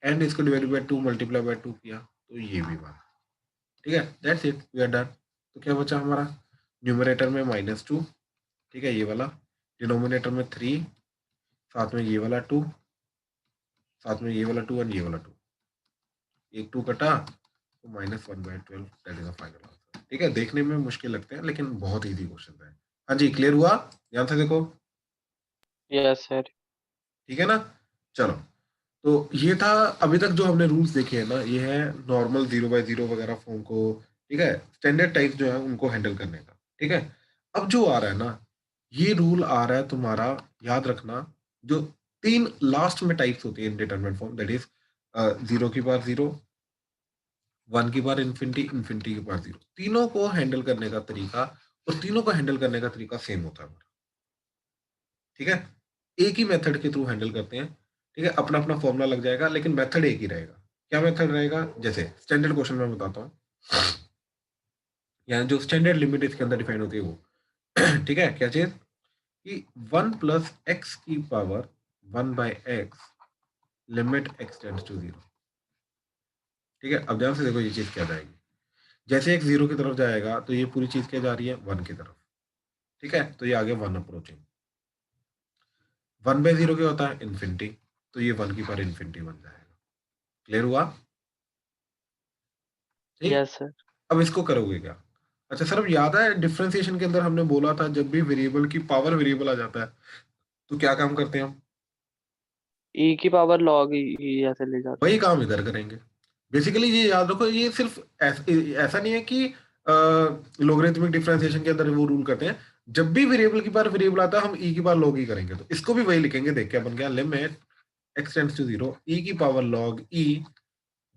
एंड इसको डिवाइडेड बाय 2 मल्टीप्लाई बाय 2 किया, तो ये भी 1। ठीक है, that's it, we are done. तो क्या बचा हमारा, न्यूमरेटर में -2, ठीक है, ये वाला, डिनोमिनेटर में 3, साथ में ये वाला 2, साथ में ये वाला 2 एंड ये वाला 2, एक 2 कटा, तो -1/12, that is the final answer. ठीक है, देखने में मुश्किल लगते हैं लेकिन बहुत इजी क्वेश्चन है। हाँ जी, क्लियर हुआ, ध्यान से देखो। Yes sir. ठीक है ना, चलो, तो ये था अभी तक जो हमने रूल्स देखे हैं ना, ये है नॉर्मल 0/0 वगैरह फॉर्म को ठीक है, स्टैंडर्ड टाइप जो है उनको हैंडल करने का। ठीक है, अब जो आ रहा है ना, ये रूल आ रहा है तुम्हारा, याद रखना, जो 3 लास्ट में टाइप्स होती है इंडिटरमिनेट फॉर्म, दैट इज 0 की पावर 0, 1 की पावर इंफिनिटी, इंफिनिटी की पावर 0। तीनों को हैंडल करने का तरीका, और तीनों को हैंडल करने का तरीका सेम होता है। ठीक है, एक ही मेथड के थ्रू हैंडल करते हैं। ठीक है, अपना अपना फॉर्मूला लग जाएगा, लेकिन मेथड एक ही रहेगा। क्या मेथड रहेगा? जैसे स्टैंडर्ड क्वेश्चन में बताता हूँ, यहाँ जो स्टैंडर्ड लिमिट इसके अंदर डिफाइन होती है वो ठीक है, क्या चीज कि 1 प्लस एक्स की power 1 by x, limit x tends to 0। ठीक है, अब ध्यान से देखो ये चीज क्या जाएगी। जैसे एक 0 की तरफ जाएगा तो ये पूरी चीज क्या जा रही है? 1 की तरफ। ठीक है, तो ये आगे 1 अप्रोचिंग। 1 बाय 0 क्या होता है? इन्फिनिटी। तो ये 1 की पावर इन्फिनिटी बन जाएगा। क्लियर हुआ? ठीक, यस सर। अब इसको करोगे क्या? अच्छा सर, अब याद है डिफरेंशिएशन के अंदर हमने बोला था जब भी वेरिएबल की पावर वेरिएबल आ जाता है तो क्या काम करते हैं हम? ई की पावर लॉग ई ऐसे ले जाते वही हैं। काम इधर करेंगे। बेसिकली ये याद रखो, ये सिर्फ ऐसा नहीं है कि लोगरिथमिक डिफरेंशिएशन के अंदर वो रूल करते हैं। जब भी वेरिएबल की बार वेरिएबल आता है हम ई की बार लॉग ई करेंगे, तो इसको भी वही लिखेंगे। देख क्या बन गया, limit x tends to 0, e की power log e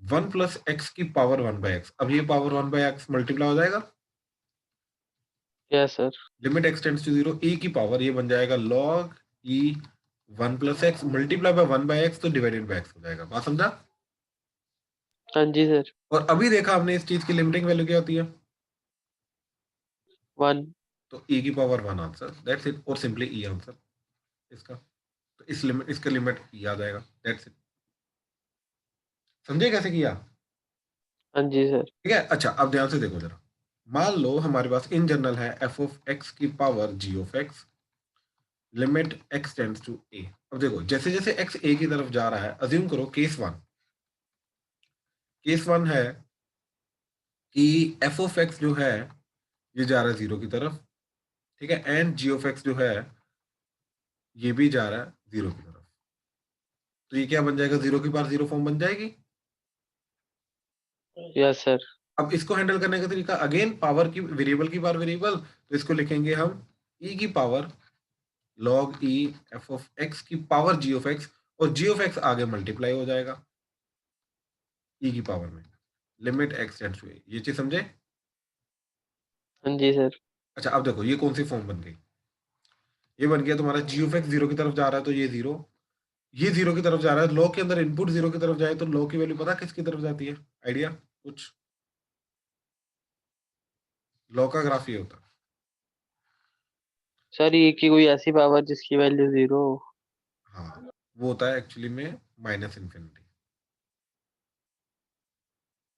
1 plus x की पावर 1 बाय एक्स। अब ये पावर 1 बाय एक्स मल्टीप्लाई हो जाएगा, yes sir. Limit x tends to 0, e की पावर ये बन जाएगा log e 1 plus x multiply by 1 by x, तो डिवाइडेड बाय एक्स हो जाएगा। बात समझा? हाँ जी सर। और अभी देखा हमने इस चीज की लिमिटिंग वैल्यू क्या होती है? 1। तो e की पावर 1 आंसर, दैट्स इट। और सिंपली e आंसर इसका। तो इस लिमिट, इसका लिमिट e आ जाएगा, दैट्स इट। समझे कैसे किया? हाँ जी सर। ठीक है, अच्छा अब ध्यान से देखो जरा। मान लो हमारे पास इन जनरल है f ऑफ x की power g of x, limit x tends to a। अब देखो जैसे जैसे x a की तरफ जा रहा है, अज्यूम करो केस वन है कि f ऑफ x जो है ये जा रहा है 0 की तरफ। ठीक है, एंड g ऑफ x जो है ये भी जा रहा है 0 की तरफ। तो ये क्या बन जाएगा? 0 की पावर 0 फॉर्म बन जाएगी। Yes sir. अब इसको हैंडल करने का तरीका, अगेन पावर की वेरिएबल की पावर वेरिएबल, तो इसको लिखेंगे हम e की power log e f of x की पावर g ऑफ x, और g ऑफ x आगे मल्टीप्लाई हो जाएगा e की पावर में, limit x tends to a। ये चीज समझे? हाँ जी सर। अच्छा अब देखो ये कौन सी फॉर्म बन गई? ये बन गया तुम्हारा g ऑफ x 0 की तरफ जा रहा है तो ये 0, ये 0 की तरफ जा रहा है। लॉ के अंदर इनपुट 0 की तरफ जाए तो लॉ की वैल्यू पता किसकी तरफ जाती है? आइडिया कुछ? लॉ का ग्राफ ये होता है। सर ई की कोई ऐसी पावर जिसकी वैल्यू 0 हो। हाँ, वो होता है एक्चुअली में माइनस इन्फिनिटी।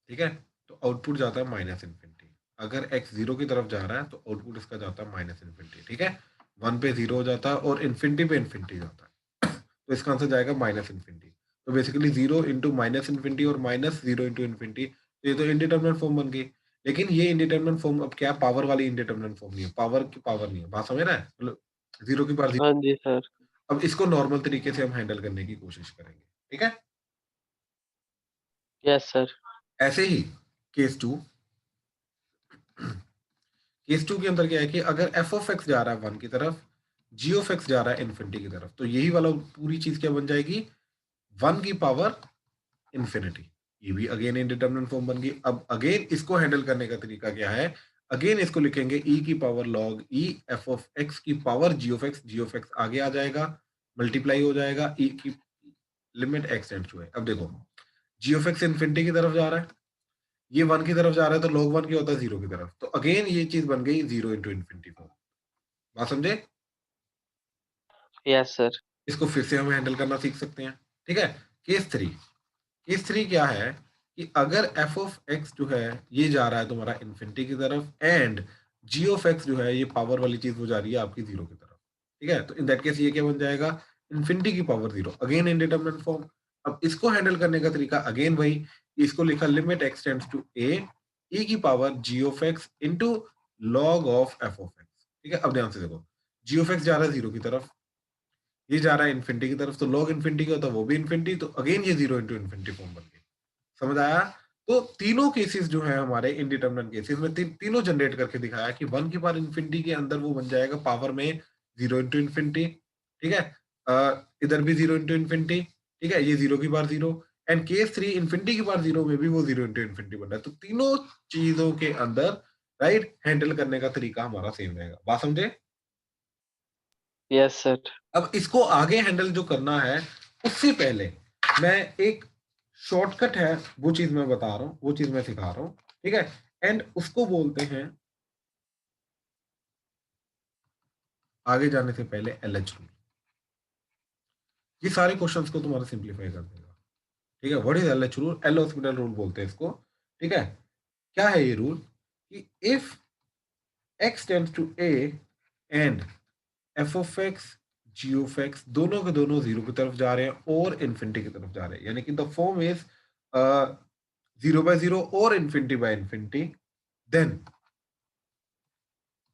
ठीक है, तो आउटपुट जाता है माइनस इन्फिनिटी। अगर x 0 की तरफ जा रहा है तो आउटपुट इसका जाता है माइनस इन्फिनिटी। ठीक है, 1 पे 0 हो जाता है और इन्फिनिटी पे इन्फिनिटी जाता है तो इसका आंसर जाएगा माइनस इन्फिनिटी। तो बेसिकली 0 इंटू माइनस इन्फिनिटी और माइनस 0 इंटू इन्फिनिटी, तो ये तो इनडिटर्मिनेट फॉर्म बन गई। लेकिन ये इनडिटर्मिनेट फॉर्म अब क्या, पावर वाली इनडिटर्मिनेट फॉर्म नहीं है, पावर की पावर नहीं है। बात समझ रहा है? मतलब 0 की पावर 0। हाँ जी सर। अब इसको नॉर्मल तरीके से हम हैंडल करने की कोशिश करेंगे। ठीक है, यस सर। ऐसे ही केस टू, केस टू के अंदर क्या है कि अगर एफ ऑफ एक्स जा रहा है 1 की तरफ, जी ऑफ एक्स जा रहा है इन्फिनिटी की तरफ, तो यही वाला पूरी चीज क्या बन जाएगी? 1 की पावर इन्फिनिटी। ये भी अगेन इनडिटरमिनेट फॉर्म बन गई। अब अगेन इसको हैंडल करने का तरीका क्या है? अगेन इसको लिखेंगे e की power log e f of x की power g of x, g of x आगे आ जाएगा, मल्टीप्लाई हो जाएगा e की लिमिट x टेंड्स टू है। अब देखो g ऑफ x इन्फिनिटी की तरफ जा रहा है, ये 1 की तरफ जा रहा है, तो log 1 क्या होता है? 0 की तरफ। तो अगेन ये चीज बन गई 0 इंटू इन्फिनिटी फॉर्म। बात समझे? Yes sir. इसको फिर से हम हैंडल करना सीख सकते हैं। ठीक है, केस थ्री। केस थ्री क्या है कि अगर एफ ऑफ एक्स जो है ये जा रहा है तुम्हारा इन्फिनिटी की तरफ, एंड जी ऑफ एक्स जो है ये पावर वाली चीज वो जा रही है आपकी 0 की तरफ। ठीक है, तो इन दैट केस ये क्या बन जाएगा? इन्फिनिटी की पावर 0, अगेन इनडिटरमिनेट फॉर्म। अब इसको हैंडल करने का तरीका अगेन वही, इसको लिखा limit x tends to a, e की power g of x into log of f of x. ठीक है, अब ध्यान से देखो, जी ऑफ एक्स जा रहा है 0 की तरफ, ये जा रहा है इन्फिनिटी की तरफ, तो लॉग इन्फिनिटी का होता है वो भी इन्फिनिटी, तो अगेन ये 0 इंटू इन्फिनिटी फॉर्म बन गई। समझ आया? तो तीनों केसेस जो है हमारे इनडिटरमिनेट केसेस में तीनों जनरेट करके दिखाया कि 1 की पावर इन्फिनिटी के अंदर वो बन जाएगा पावर में 0 इंटू इन्फिनिटी, ठीक है, इधर भी 0 इंटू इन्फिनिटी, ठीक है, ये 0 की पावर 0, एंड केस 3 इन्फिनिटी की पावर 0 में भी वो 0 इंटू इन्फिनिटी बन रहा है। तो तीनों चीजों के अंदर राइट हैंडल करने का तरीका हमारा सेम रहेगा। बात समझे? Yes sir. अब इसको आगे हैंडल जो करना है उससे पहले मैं एक शॉर्टकट है वो चीज मैं बता रहा हूँ, वो चीज मैं सिखा रहा हूँ, ठीक है, एंड उसको बोलते हैं आगे जाने से पहले एलएच रूल। ये सारे क्वेश्चंस को तुम्हारा सिंप्लीफाई कर देगा, ठीक है। What is LH rule? L hospital rule बोलते हैं इसको, ठीक है। क्या है ये रूल कि if x tends to a and f of x g of x दोनों के दोनों जीरो की तरफ जा रहे हैं और इन्फिनिटी की तरफ जा रहे हैं, यानी कि द फॉर्म इज 0 by 0 और infinity by infinity, then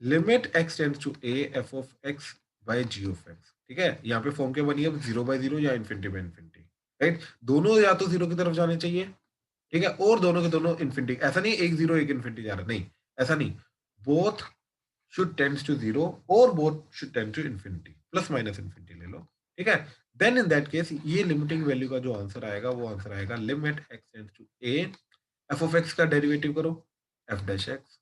limit x tends to a f of x by g of x, ठीक है। यहाँ पे फॉर्म क्या बनी है? 0 by 0 या इन्फिनिटी बाय इन्फिनिटी, राइट। दोनों या तो जीरो की तरफ जाने चाहिए, ठीक है, और दोनों के दोनों इन्फिनिटी। ऐसा नहीं एक जीरो एक इन्फिनिटी जा रहा है, नहीं, ऐसा नहीं। बोथ should tends to 0 और both should tend to infinity, plus minus infinity ले लो, ठीक है। देन इन दैट केस ये लिमिटिंग वैल्यू का जो आंसर आएगा वो आंसर आएगा limit x tends to a, f of x का डेरिवेटिव करो f dash x,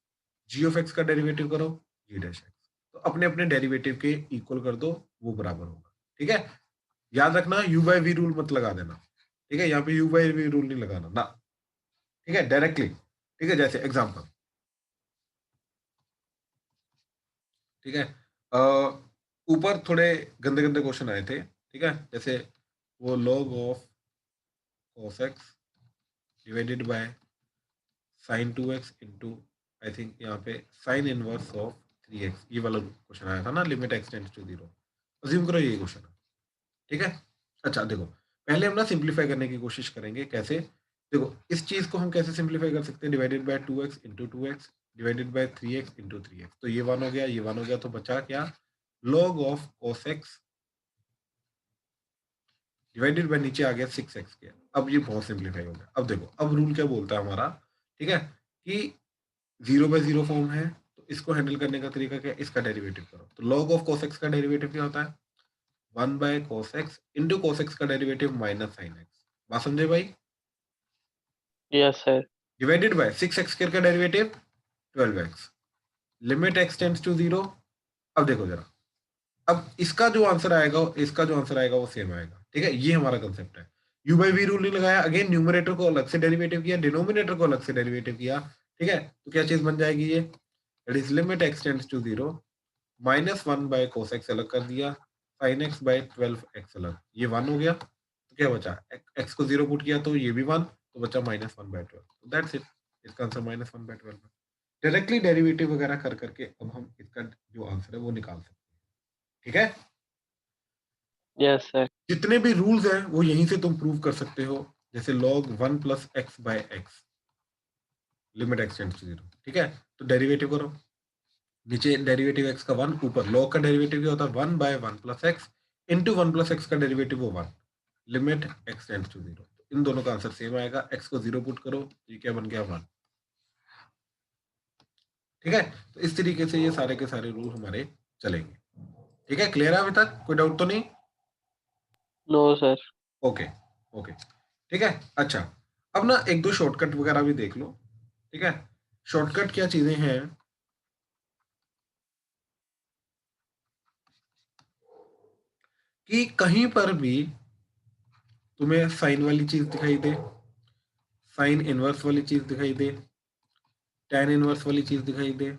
g of x का डेरिवेटिव करो g डैश x। तो अपने अपने डेरिवेटिव के इक्वल कर दो, वो बराबर होगा, ठीक है। याद रखना u बाय v रूल मत लगा देना, ठीक है, यहाँ पे u बाय v रूल नहीं लगाना ना, ठीक है, डायरेक्टली, ठीक है। जैसे एग्जांपल, ठीक है, ऊपर थोड़े गंदे गंदे क्वेश्चन आए थे, ठीक है, जैसे वो log of cos x divided by sin 2x into, I think यहाँ पे sin इनवर्स ऑफ 3x, ये वाला क्वेश्चन आया था ना, limit x tends to 0। Assume करो ये क्वेश्चन है, ठीक है। अच्छा देखो, पहले हम ना सिंप्लीफाई करने की कोशिश करेंगे। कैसे? देखो इस चीज को हम कैसे सिंप्लीफाई कर सकते हैं? Divided by 2x into 2x divided bye 3x into 3x, तो ये वन हो गया, ये वन हो गया, तो बचा क्या? log of cos x divided by नीचे आ गया 6x के। अब ये बहुत सिंप्लीफाई हो गया। अब देखो, अब रूल क्या बोलता है हमारा, ठीक है, कि 0 by 0 फॉर्म है, तो इसको हैंडल करने का तरीका क्या है? इसका डेरिवेटिव करो। तो log ऑफ cos x का डेरिवेटिव क्या होता है? 1/cos x into cos x का डेरिवेटिव माइनस sin x। बात समझे भाई? Yes sir. Divided by 6x square का derivative 12x, limit x tends to 0। अब देखो जरा, अब इसका जो आंसर आएगा, इसका जो आंसर आएगा वो सेम आएगा, ठीक है। ये हमारा कंसेप्ट है। u बाई वी रूल नहीं लगाया, अगेन न्यूमरेटर को अलग से डेरिवेटिव किया, डिनोमिनेटर को अलग से डेरिवेटिव किया, ठीक है। तो क्या चीज बन जाएगी ये? That is limit x tends to 0 minus 1/cos x अलग कर दिया, sin x बाय 12x अलग, ये 1 हो गया। तो क्या बचा? x को 0 पुट किया तो ये भी 1, तो बचा -1/12। तो दैट्स इट, इसका आंसर -1/12 है। डायरेक्टली डेरिवेटिव वगैरह कर करके अब हम इसका जो आंसर है वो निकाल सकते हैं, ठीक है। Yes sir. जितने भी रूल्स हैं वो यहीं से तुम प्रूव कर सकते हो, जैसे log 1 plus x by x, limit x tends to 0, ठीक है। तो डेरिवेटिव करो, नीचे डेरिवेटिव x का 1, ऊपर log का डेरिवेटिव क्या होता है? 1/1 plus x into 1 plus x का डेरिवेटिव वो 1, लिमिट x टेंड्स टू 0। इन दोनों का आंसर सेम आएगा, x को 0 पुट करो, ये क्या बन गया? 1, ठीक है। तो इस तरीके से ये सारे के सारे रूल हमारे चलेंगे, ठीक है। क्लियर है अभी तक? कोई डाउट तो नहीं? No sir. ओके, ओके, ठीक है। अच्छा, अब ना एक दो शॉर्टकट वगैरह भी देख लो, ठीक है। शॉर्टकट क्या चीजें हैं कि कहीं पर भी तुम्हें साइन वाली चीज दिखाई दे, साइन इनवर्स वाली चीज दिखाई दे, tan इनवर्स वाली चीज दिखाई दे,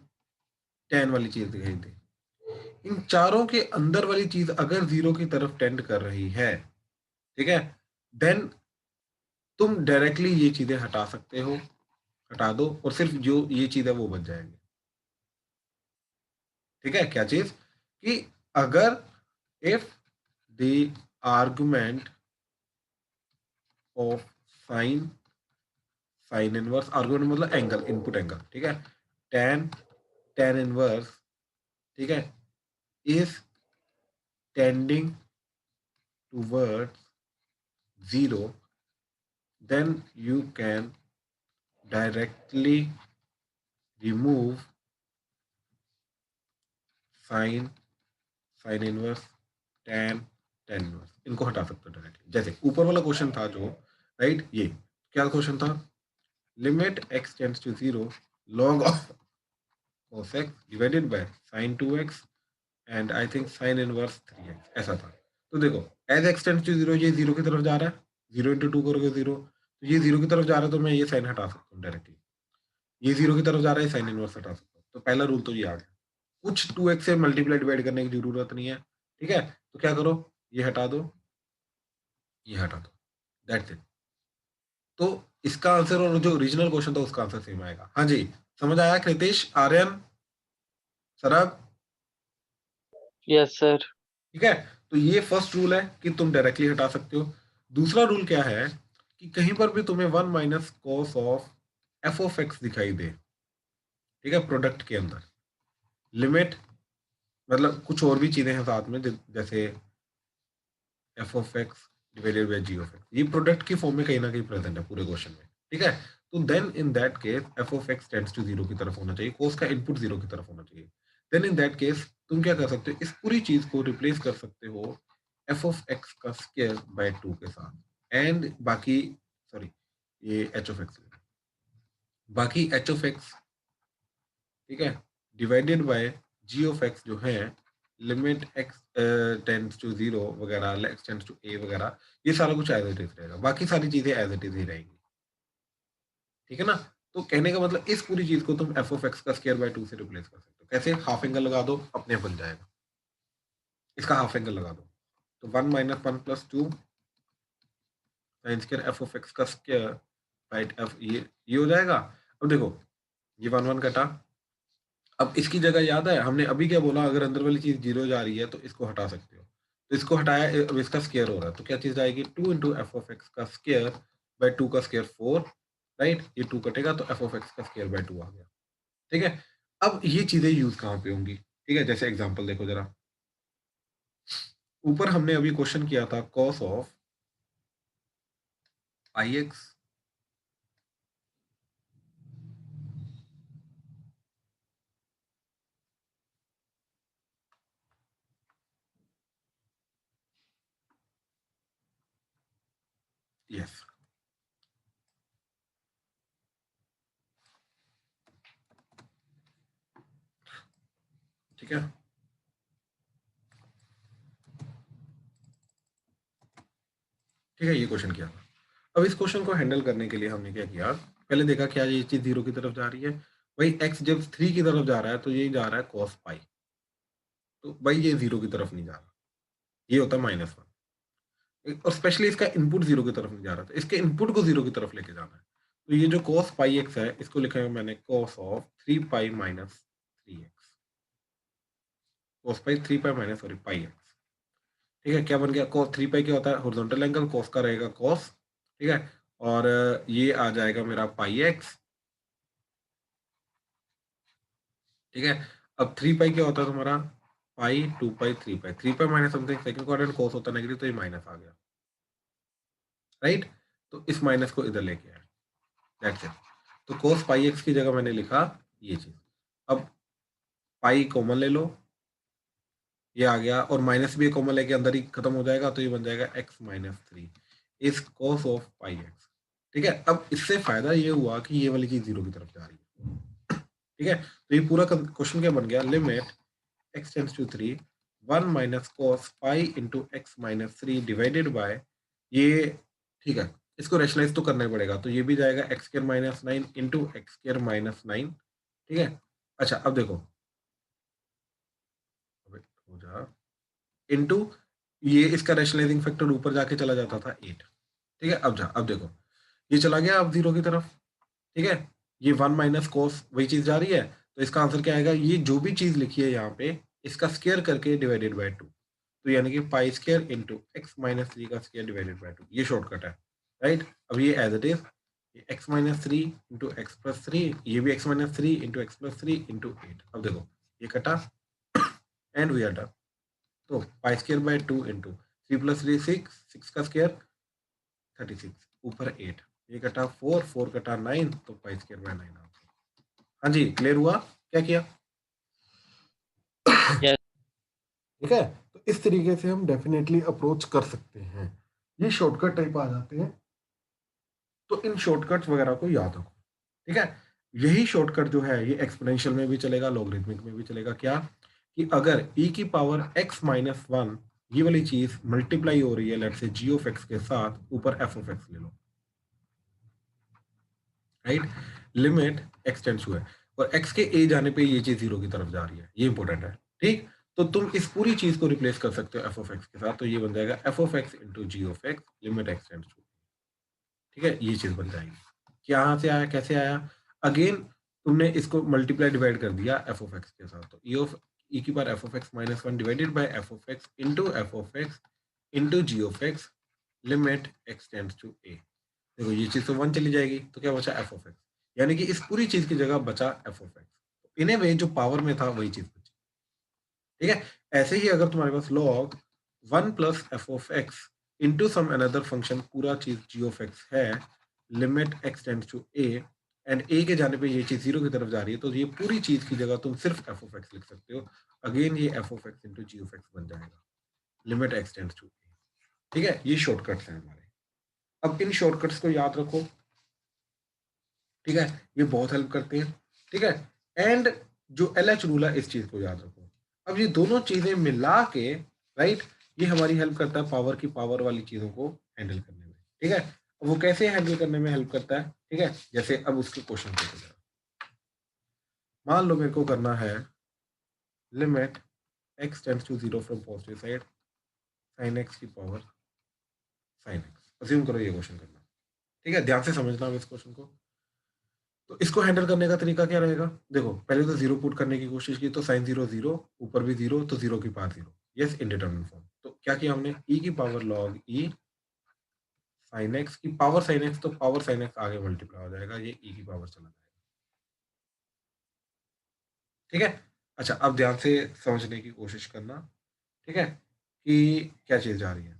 tan वाली चीज दिखाई दे, इन चारों के अंदर वाली चीज अगर जीरो की तरफ टेंड कर रही है, ठीक है, देन तुम डायरेक्टली ये चीजें हटा सकते हो, हटा दो, और सिर्फ जो ये चीज है वो बच जाएंगे, ठीक है। क्या चीज? कि अगर if the argument of sin inverse, argument मतलब एंगल, इनपुट एंगल, ठीक है, tan इनवर्स, ठीक है, is tending towards 0, then you can directly remove sine, sine inverse, tan, tan inverse, इनको हटा सकते हो डायरेक्टली। जैसे ऊपर वाला क्वेश्चन था जो, राइट, ये क्या क्वेश्चन था, limit x tends to 0 log of cos x divided by sin 2x and I think sin inverse 3x, ऐसा था। तो देखो एज x टेंड्स टू 0 ये 0 की तरफ जा रहा है, 0 इंटू 2 करोगे 0, तो ये 0 की तरफ जा रहा है, तो मैं ये साइन हटा सकता हूँ डायरेक्टली। ये 0 की तरफ जा रहा है, साइन इनवर्स हटा सकता हूँ। तो पहला रूल तो ये आ गया, कुछ 2x से मल्टीप्लाई डिवाइड करने की जरूरत नहीं है। ठीक है, तो क्या करो, ये हटा दो, ये हटा दो, दैट्स इट। तो इसका आंसर और जो ओरिजिनल क्वेश्चन था उसका आंसर सेम आएगा। हाँ जी, समझ आया कृतेश, आर्यन, सरब? Yes sir. ठीक है, तो ये फर्स्ट रूल है कि तुम डायरेक्टली हटा सकते हो। दूसरा रूल क्या है कि कहीं पर भी तुम्हें 1 minus cos of f of x दिखाई दे, ठीक है, प्रोडक्ट के अंदर, लिमिट, मतलब कुछ और भी चीजें हैं साथ में, जैसे f of x divided by g of x, ये प्रोडक्ट की फॉर्म में कहीं ना कहीं प्रेजेंट है पूरे क्वेश्चन में। ठीक है, तो then in that case f of x tends to 0 की तरफ होना चाहिए, कोस का इनपुट 0 की तरफ होना चाहिए। देन इन दैट केस तुम क्या कर सकते हो, इस पूरी चीज को रिप्लेस कर सकते हो एफ ऑफ एक्स का स्क्वायर बाय 2 के साथ, एंड बाकी, सॉरी, ये एच ऑफ एक्स, बाकी एच ऑफ एक्स, ठीक है, divided by g of x जो है, लिमिट एक्स टेंड्स टू 0 वगैरह, एक्स टेंड्स टू ए वगैरह, ये सारा कुछ एज इट इज रहेगा, बाकी सारी चीजें एज इट इज ही रहेंगी। ठीक है ना, तो कहने का मतलब इस पूरी चीज को तुम एफ ऑफ एक्स का स्क्वायर बाय 2 से रिप्लेस कर सकते हो। कैसे, हाफ एंगल लगा दो, अपने आप बन जाएगा, इसका हाफ एंगल लगा दो, तो 1 minus 1 plus 2 sine square F of x का स्क्वायर, राइट, एफ, ये हो जाएगा। अब देखो, ये 1 1 कटा, अब इसकी जगह याद है हमने अभी क्या बोला, अगर अंदर वाली चीज 0 जा रही है तो इसको हटा सकते हो, तो इसको हटाया, अब इसका स्क्वायर हो रहा है, तो क्या चीज आएगी, 2 इंटू एफ ऑफ एक्स का स्क्वायर बाय 2 का स्क्वायर 4, राइट, ये 2 कटेगा तो एफ ऑफ एक्स का स्क्वायर बाय 2 आ गया। ठीक है, अब ये चीजें यूज कहाँ पे होंगी, ठीक है, जैसे एग्जांपल देखो जरा, ऊपर हमने अभी क्वेश्चन किया था cos of I x, yes, ठीक है, ठीक है, ये क्वेश्चन किया था। अब इस क्वेश्चन को हैंडल करने के लिए हमने क्या किया, पहले देखा क्या ये चीज 0 की तरफ जा रही है, भाई एक्स जब 3 की तरफ जा रहा है तो ये जा रहा है कॉस पाई, तो भाई ये 0 की तरफ नहीं जा रहा, ये होता है -1, और स्पेशली इसका इनपुट 0 की तरफ नहीं जा रहा था, इसके इनपुट को 0 की तरफ लेके जाना है। तो ये जो कॉस पाई एक्स है, इसको लिखा है मैंने cos of 3 pi minus 3x, cos pi 3 pi minus, sorry, pi x. ठीक है, क्या बन गया, कॉस 3 पाई क्या होता है, हॉरिजॉन्टल एंगल, कॉस का रहेगा कॉस, ठीक है, और ये आ जाएगा मेरा पाई एक्स। ठीक है, अब 3 पाई क्या होता है तुम्हारा, पाई 2 पाई 3 पाई, 3 pi minus something, second quadrant cos होता है नेगेटिव, तो ये माइनस आ गया, राइट, तो इस माइनस को इधर लेके आए, दैट्स इट। तो cos पाई एक्स की जगह मैंने लिखा ये चीज। अब पाई कॉमन ले लो, ये आ गया, और माइनस भी कॉमन लेके अंदर ही खत्म हो जाएगा, तो ये बन जाएगा x-3 इस cos ऑफ पाई एक्स। ठीक है, अब इससे फायदा ये हुआ कि ये वाली चीज 0 की तरफ जा रही है। ठीक है, तो ये पूरा क्वेश्चन क्या बन गया, limit x tends to 3 1 minus cos pi into x-3 divided by ये, ठीक है, इसको रेशनलाइज तो करना ही पड़ेगा, तो ये भी जाएगा x² -9 इंटू x²-9। ठीक है, अच्छा अब देखो, अब हो जा, इंटू, ये इसका रेशनलाइजिंग फैक्टर ऊपर जाके चला जाता था 8। ठीक है, अब जा, अब देखो, ये चला गया अब 0 की तरफ। ठीक है, ये 1 माइनस कोस वही चीज जा रही है, तो इसका आंसर क्या आएगा, ये जो भी चीज लिखी है यहाँ पे, इसका स्क्वायर करके डिवाइडेड बाय 2, तो यानी कि पाई स्क्वायर इंटू x-3 का स्क्वायर डिवाइडेड बाय 2, ये शॉर्टकट है, राइट। अब ये as it is, x-3 into x+3, ये भी x-3 इंटू x+3 इंटू 8। अब देखो, ये कटा एंड वी आर डन। तो पाई स्क्वायर बाय 2 इंटू 3 + 3 6, 6 का स्क्वायर 36, ऊपर 8, ये कटा 4, 4 कटा 9, तो पाई स्क्वायर बाय 9 आंसर। हाँ जी, क्लियर हुआ? क्या किया? यस। ठीक है, तो इस तरीके से हम डेफिनेटली अप्रोच कर सकते हैं। ये शॉर्टकट टाइप आ जाते हैं, तो इन शॉर्टकट्स वगैरह को याद रखो। ठीक है, यही शॉर्टकट जो है ये एक्सपोनेंशियल में भी चलेगा, लॉगरिथमिक में भी चलेगा। क्या कि अगर e की पावर x माइनस 1 ये वाली चीज मल्टीप्लाई हो रही है लेट से g ऑफ x के साथ, ऊपर f ऑफ x ले लो, right, limit x tends to है, और x के a जाने पे ये चीज 0 की तरफ जा रही है, ये इंपॉर्टेंट है। ठीक, तो तुम इस पूरी चीज को रिप्लेस कर सकते हो f ऑफ x के साथ, तो ये बन जाएगा f of x into g of x limit x tends to. ठीक है, ये चीज बन जाएगी। कहाँ से आया, कैसे आया? अगेन तुमने इसको मल्टीप्लाई डिवाइड कर दिया एफ ऑफ एक्स के साथ, तो ई की power f of x minus 1 divided by f of x into f of x into g of x limit x tends to a. देखो ये चीज तो 1 चली जाएगी, तो क्या बचा? एफ ऑफ एक्स, यानी कि इस पूरी चीज की जगह बचा एफ ऑफ एक्स। इन्हें में जो पावर में था वही चीज बची। ठीक है, ऐसे ही अगर तुम्हारे पास log 1 plus f of x into some another function पूरा चीज जी ऑफ एक्स है, limit x tends to a, and a के जाने पे ये चीज 0 की तरफ जा रही है, तो ये पूरी चीज की जगह तुम सिर्फ एफ ऑफ एक्स लिख सकते हो। अगेन ये f of x into g of x बन जाएगा, limit x tends to a. ठीक है, ये शॉर्टकट्स हैं हमारे। अब इन शॉर्टकट्स को याद रखो। ठीक है, ये बहुत हेल्प करते हैं। ठीक है, एंड जो एल एच रूल है इस चीज को याद रखो। अब ये दोनों चीजें मिला के, राइट, ये हमारी हेल्प करता है पावर की पावर वाली चीजों को हैंडल करने में। ठीक है, अब वो कैसे हैंडल करने में हेल्प करता है? ठीक है, जैसे अब उसके क्वेश्चन को मान लो मेरे को करना है limit x tends to 0 from positive side sine x की पावर साइन एक्स, अज्यूम करो ये क्वेश्चन करना। ठीक है, ध्यान से समझना अब इस क्वेश्चन को। तो इसको हैंडल करने का तरीका क्या रहेगा? देखो पहले तो 0 पुट करने की कोशिश की, तो साइन 0 0, ऊपर भी 0, तो 0 की पावर 0, यस, इनडिटरमिनेट फॉर्म। तो क्या किया हमने? e की power log e sign x की पावर साइन एक्स, तो पावर साइन एक्स आगे मल्टीप्लाई हो जाएगा, ये e की पावर चला जाएगा। ठीक है, अच्छा अब ध्यान से समझने की कोशिश करना। ठीक है, कि क्या चीज जा रही है।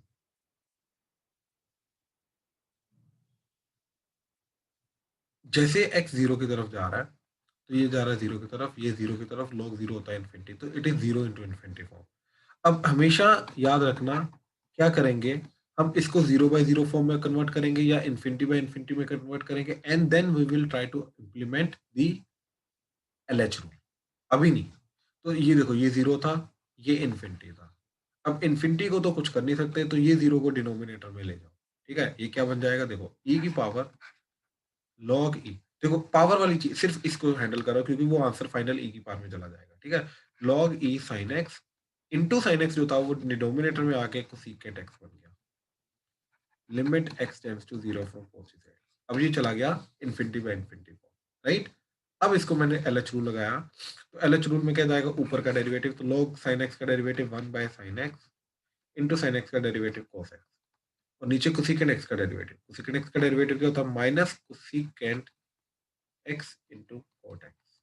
जैसे x 0 की तरफ जा रहा है, तो ये जा रहा है 0 की तरफ, ये 0 की तरफ, log 0 होता है इन्फिनिटी, तो it is 0 into infinity form. अब हमेशा याद रखना, क्या करेंगे हम? इसको 0/0 फॉर्म में कन्वर्ट करेंगे या इन्फिनिटी बाय इन्फिनिटी में कन्वर्ट करेंगे, and then we will try to implement the LH rule. अभी नहीं। तो ये देखो, ये 0 था, ये इन्फिनिटी था। अब इन्फिनिटी को तो कुछ कर नहीं सकते, तो ये 0 को डिनोमिनेटर में ले जाओ। ठीक है, ये क्या बन जाएगा? देखो e की पावर log e, देखो पावर वाली चीज सिर्फ इसको हैंडल करो, क्योंकि वो आंसर फाइनल e की पावर में चला जाएगा। ठीक है, log e sin x into sine x जो था वो डिनोमिनेटर में आके कोसेकेंट एक्स बन गया, limit x tends to 0 from positive side. अब ये चला गया infinity by infinity form, right. अब इसको मैंने एलएच रूल लगाया, तो एलएच रूल में क्या जाएगा? ऊपर का डेरिवेटिव, तो log sin x का derivative 1 by sin x into sine x का डेरिवेटिव cos x, और नीचे कोसेकेंट एक्स का डेरिवेटिव, कोसेकेंट एक्स का डेरिवेटिव क्या होता है? Minus cosecant x into cot x.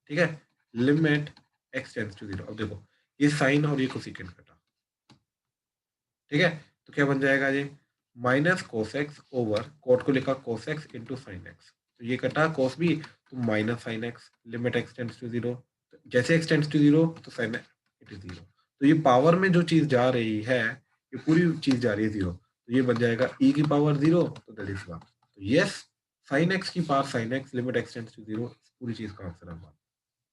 ठीक है, लिमिट एक्स टेंड्स टू 0। अब देखो ये साइन और ये कोसेकेंट कटा। ठीक है, तो क्या बन जाएगा ये? Minus cos x over cot को लिखा cos x into sine x, तो ये कटा कोस भी, तो minus sine x, limit x tends to 0। जैसे एक्स टेंड्स टू 0 तो साइन इट इज 0, तो ये पावर में जो चीज जा रही है, ये पूरी चीज जा रही है 0, तो ये बन जाएगा e की पावर 0, तो दैट इज 1। तो यस, साइन एक्स की power sine x limit x tends to 0, पूरी चीज का आंसर है 1।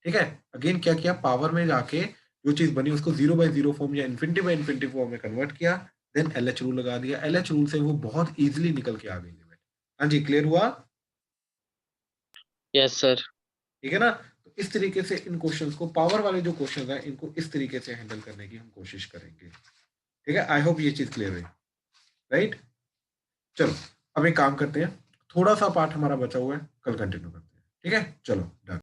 ठीक है, अगेन क्या किया? पावर में जाके जो चीज बनी उसको 0/0 फॉर्म या इन्फिनिटी बाय इन्फिनिटी फॉर्म में कन्वर्ट किया, देन एलएच रूल लगा दिया, एलएच रूल से वो बहुत इजीली निकल के आ गई लिमिट। हाँ जी, क्लियर हुआ? Yes sir. ठीक है ना, तो इस तरीके से इन क्वेश्चंस को, पावर वाले जो क्वेश्चंस हैं, इनको इस तरीके से हैंडल करने की हम कोशिश करेंगे। ठीक है, आई होप ये चीज क्लियर है, राइट। चलो अब एक काम करते हैं, थोड़ा सा पार्ट हमारा बचा हुआ है, कल कंटिन्यू करते हैं। ठीक है, चलो डन।